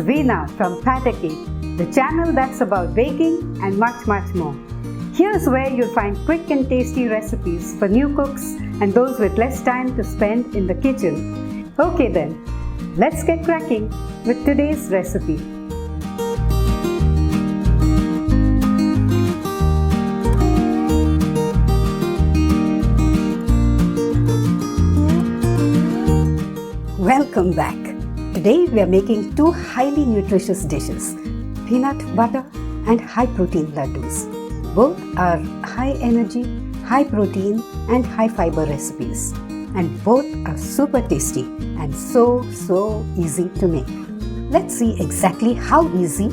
Veena from Batter Cake, the channel that's about baking and much more. Here's where you'll find quick and tasty recipes for new cooks and those with less time to spend in the kitchen. Okay then, let's get cracking with today's recipe. Welcome back. Today we are making two highly nutritious dishes, peanut butter and high protein laddus. Both are high energy, high protein and high fiber recipes, and both are super tasty and so easy to make. Let's see exactly how easy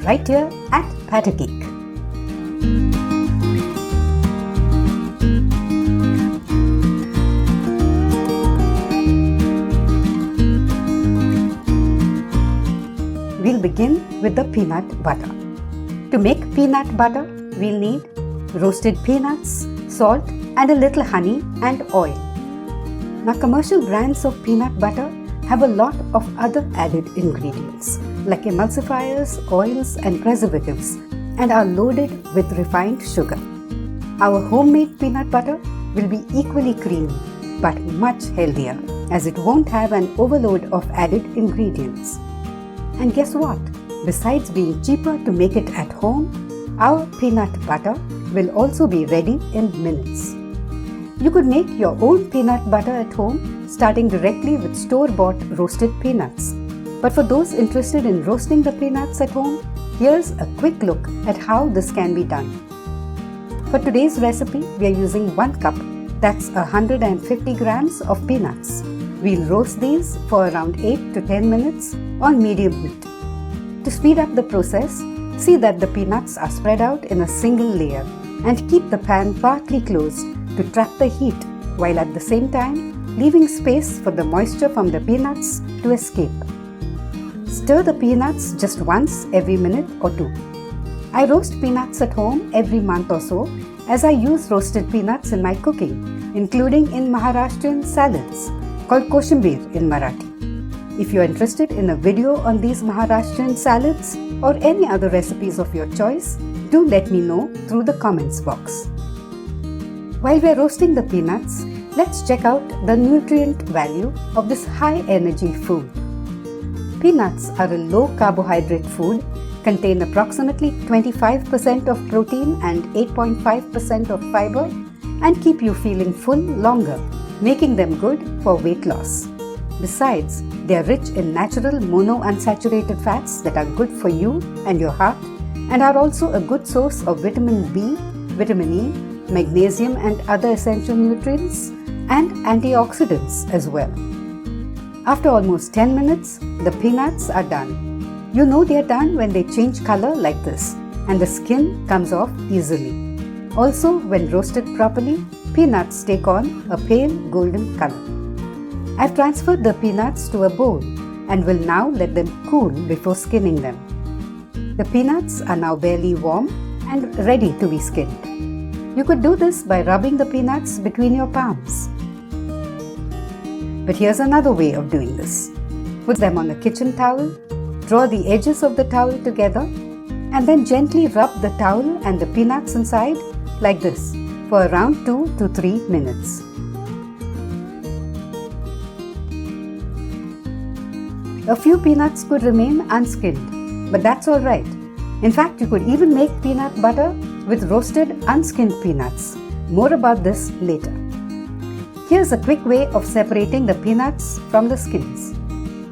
right here at Batter Cake. We'll begin with the peanut butter. To make peanut butter, we'll need roasted peanuts, salt and a little honey and oil. Now, commercial brands of peanut butter have a lot of other added ingredients like emulsifiers, oils and preservatives, and are loaded with refined sugar. Our homemade peanut butter will be equally creamy but much healthier, as it won't have an overload of added ingredients. And guess what? Besides being cheaper to make it at home, our peanut butter will also be ready in minutes. You could make your own peanut butter at home, starting directly with store-bought roasted peanuts. But for those interested in roasting the peanuts at home, here's a quick look at how this can be done. For today's recipe, we are using 1 cup, that's 150 grams of peanuts. We'll roast these for around 8 to 10 minutes on medium heat. To speed up the process, see that the peanuts are spread out in a single layer and keep the pan partly closed to trap the heat, while at the same time leaving space for the moisture from the peanuts to escape. Stir the peanuts just once every minute or two. I roast peanuts at home every month or so, as I use roasted peanuts in my cooking, including in Maharashtrian salads called koshambir in Marathi. If you are interested in a video on these Maharashtrian salads or any other recipes of your choice, do let me know through the comments box. While we are roasting the peanuts, let's check out the nutrient value of this high energy food. Peanuts are a low carbohydrate food, contain approximately 25% of protein and 8.5% of fiber, and keep you feeling full longer, making them good for weight loss. Besides, they are rich in natural monounsaturated fats that are good for you and your heart, and are also a good source of vitamin B, vitamin E, magnesium and other essential nutrients, and antioxidants as well. After almost 10 minutes, the peanuts are done. You know they are done when they change color like this and the skin comes off easily. Also, when roasted properly, peanuts take on a pale golden color. I've transferred the peanuts to a bowl and will now let them cool before skinning them. The peanuts are now barely warm and ready to be skinned. You could do this by rubbing the peanuts between your palms. But here's another way of doing this. Put them on a kitchen towel, draw the edges of the towel together, and then gently rub the towel and the peanuts inside like this for around 2 to 3 minutes. A few peanuts could remain unskinned, but that's alright. In fact, you could even make peanut butter with roasted unskinned peanuts. More about this later. Here's a quick way of separating the peanuts from the skins.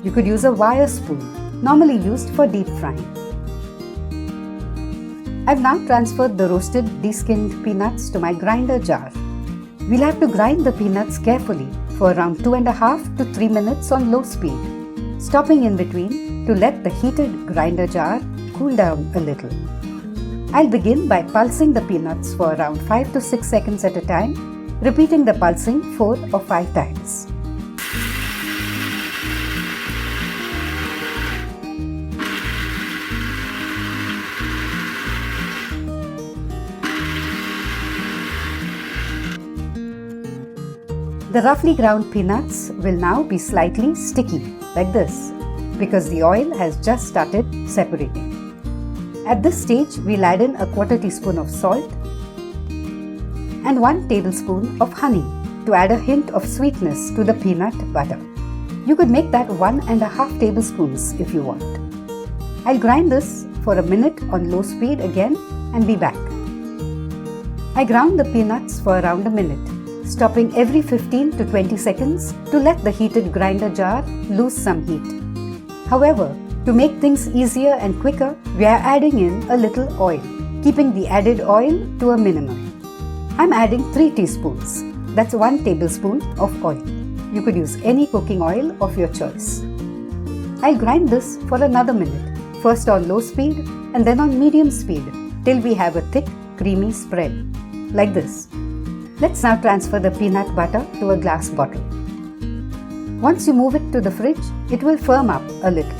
You could use a wire spoon, normally used for deep frying. I've now transferred the roasted deskinned peanuts to my grinder jar. We'll have to grind the peanuts carefully for around 2.5 to 3 minutes on low speed, stopping in between to let the heated grinder jar cool down a little. I'll begin by pulsing the peanuts for around 5 to 6 seconds at a time, repeating the pulsing 4 or 5 times. The roughly ground peanuts will now be slightly sticky, like this. because the oil has just started separating. At this stage, we'll add in a quarter teaspoon of salt and 1 tablespoon of honey to add a hint of sweetness to the peanut butter. You could make that 1.5 tablespoons if you want. I'll grind this for a minute on low speed again and be back. I ground the peanuts for around a minute, stopping every 15 to 20 seconds to let the heated grinder jar lose some heat. However, to make things easier and quicker, we are adding in a little oil, keeping the added oil to a minimum. I'm adding 3 teaspoons. That's 1 tablespoon of oil. You could use any cooking oil of your choice. I'll grind this for another minute, first on low speed and then on medium speed till we have a thick, creamy spread, like this. Let's now transfer the peanut butter to a glass bottle. Once you move it to the fridge, it will firm up a little.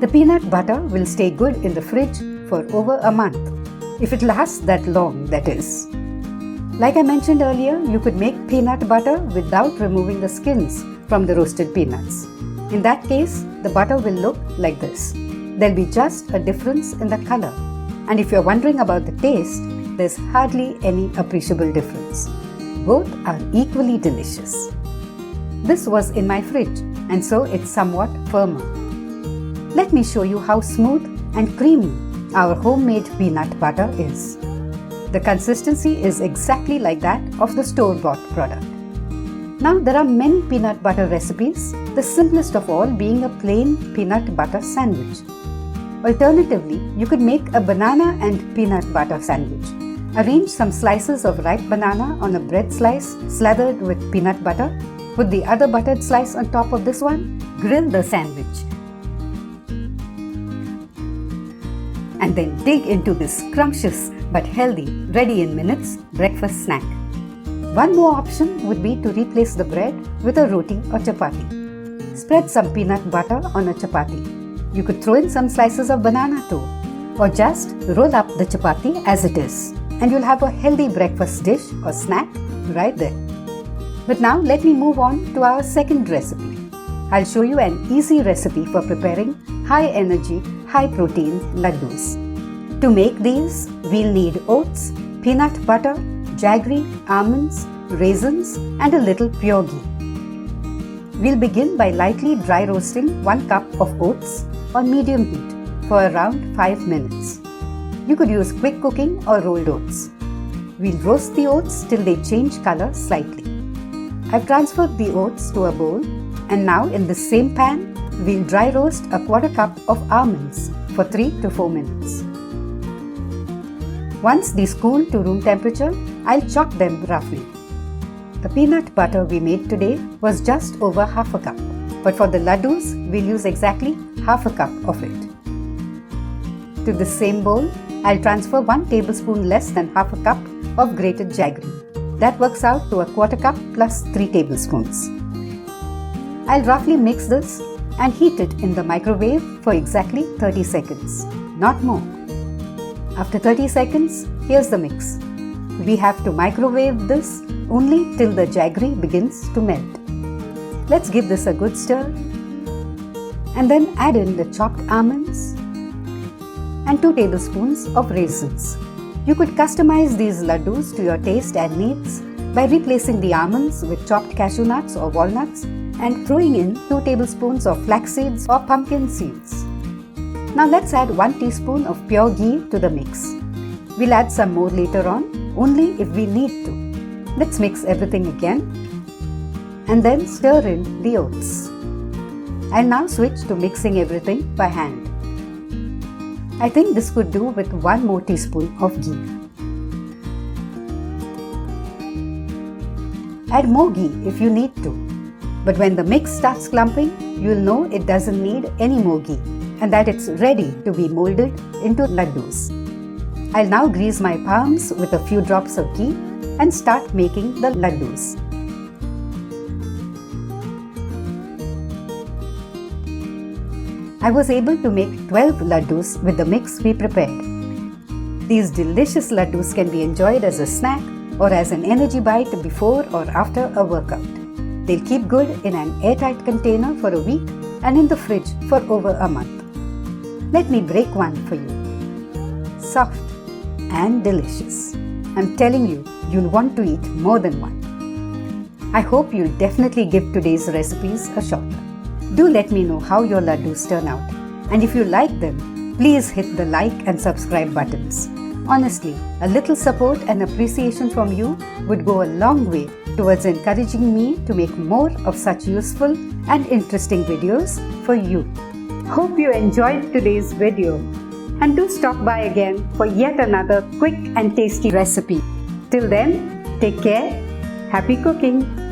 The peanut butter will stay good in the fridge for over a month, if it lasts that long, that is. Like I mentioned earlier, you could make peanut butter without removing the skins from the roasted peanuts. In that case, the butter will look like this. There'll be just a difference in the color. And if you're wondering about the taste, there's hardly any appreciable difference. Both are equally delicious. This was in my fridge, and so it's somewhat firmer. Let me show you how smooth and creamy our homemade peanut butter is. The consistency is exactly like that of the store-bought product. Now there are many peanut butter recipes, the simplest of all being a plain peanut butter sandwich. Alternatively, you could make a banana and peanut butter sandwich. Arrange some slices of ripe banana on a bread slice slathered with peanut butter. Put the other buttered slice on top of this one. Grill the sandwich. And then dig into this scrumptious but healthy, ready in minutes breakfast snack. One more option would be to replace the bread with a roti or chapati. Spread some peanut butter on a chapati. You could throw in some slices of banana too, or just roll up the chapati as it is, and you'll have a healthy breakfast dish or snack right there. But now let me move on to our second recipe. I'll show you an easy recipe for preparing high energy, high protein laddus. To make these, we'll need oats, peanut butter, jaggery, almonds, raisins, and a little pure ghee. We'll begin by lightly dry roasting 1 cup of oats on medium heat for around 5 minutes. You could use quick cooking or rolled oats. We'll roast the oats till they change color slightly. I've transferred the oats to a bowl, and now in the same pan, we'll dry roast a 1/4 cup of almonds for 3 to 4 minutes. Once these cool to room temperature, I'll chop them roughly. The peanut butter we made today was just over 1/2 cup, but for the laddus, we'll use exactly 1/2 cup of it. To the same bowl, I'll transfer 1 tablespoon less than 1/2 cup of grated jaggery. That works out to a 1/4 cup plus 3 tablespoons. I'll roughly mix this and heat it in the microwave for exactly 30 seconds, not more. After 30 seconds, here's the mix. We have to microwave this only till the jaggery begins to melt. Let's give this a good stir and then add in the chopped almonds and 2 tablespoons of raisins. You could customize these laddus to your taste and needs by replacing the almonds with chopped cashew nuts or walnuts and throwing in 2 tablespoons of flax seeds or pumpkin seeds. Now let's add 1 teaspoon of pure ghee to the mix. We'll add some more later on, only if we need to. Let's mix everything again and then stir in the oats. I'll now switch to mixing everything by hand. I think this could do with 1 more teaspoon of ghee. Add more ghee if you need to, but when the mix starts clumping, you'll know it doesn't need any more ghee and that it's ready to be molded into laddus. I'll now grease my palms with a few drops of ghee and start making the laddus. I was able to make 12 laddus with the mix we prepared. These delicious laddus can be enjoyed as a snack or as an energy bite before or after a workout. They'll keep good in an airtight container for a week and in the fridge for over a month. Let me break one for you. Soft and delicious. I'm telling you, you'll want to eat more than one. I hope you'll definitely give today's recipes a shot. Do let me know how your laddus turn out, and if you like them, please hit the like and subscribe buttons. Honestly, a little support and appreciation from you would go a long way towards encouraging me to make more of such useful and interesting videos for you. Hope you enjoyed today's video, and do stop by again for yet another quick and tasty recipe. Till then, take care, happy cooking!